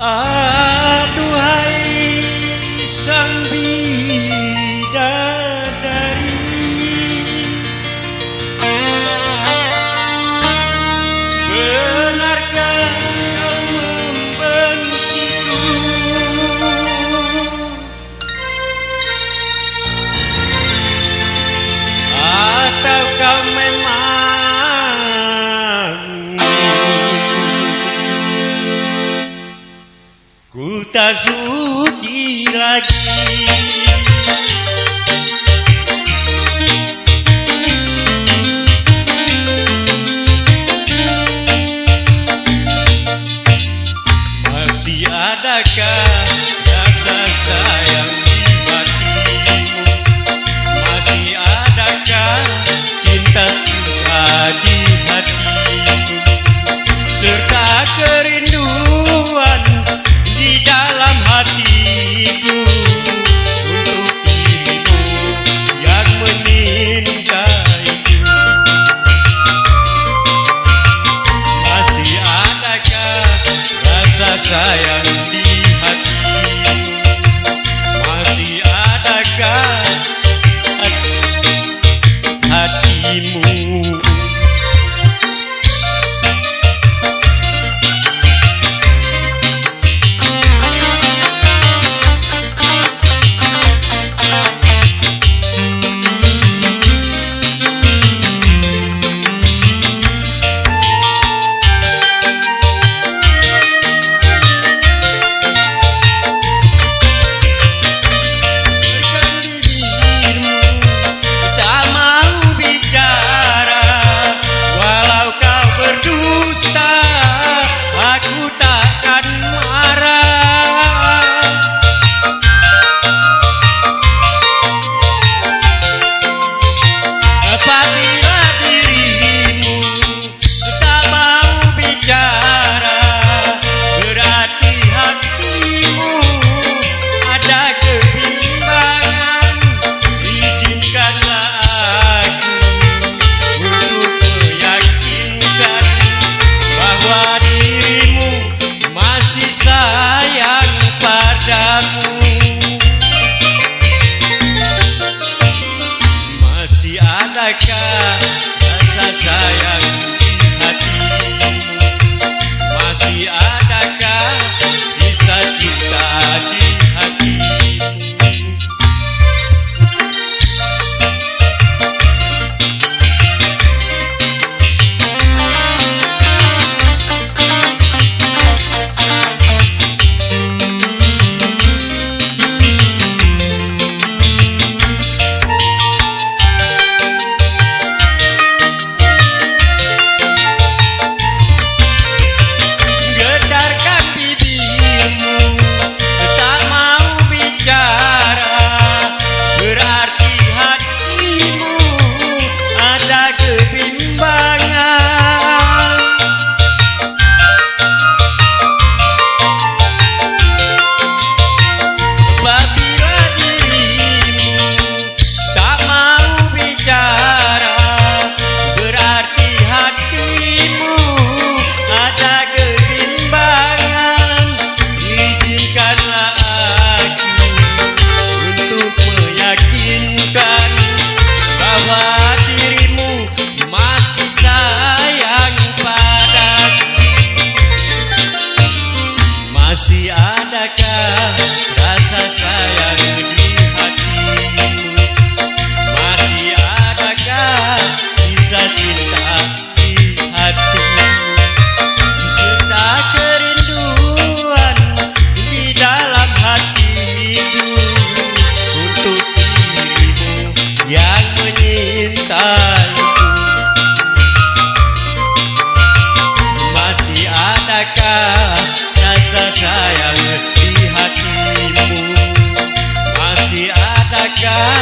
Aduhai sang bidadari, benarkah kau membenciku? Atau kau memang ku tak sudi lagi? Masih adakah rasa sayang di hatimu? Masih adakah cinta-cinta di hatimu? Serta kerinduan di dalam hatiku untuk dirimu yang menyintaiku. Masih adakah rasa sayang di hatimu? Masih adakah hatimu? Masih adakah rasa sayang di hatimu? Masih adakah sisa cinta di hatimu? Masih adakah rasa sayang di hatimu? Masih adakah sisa cinta di hatimu? Serta kerinduan di dalam hatiku untuk dirimu yang menyintaiku. Masih adakah rasa sayang di hatimu? Masih adakah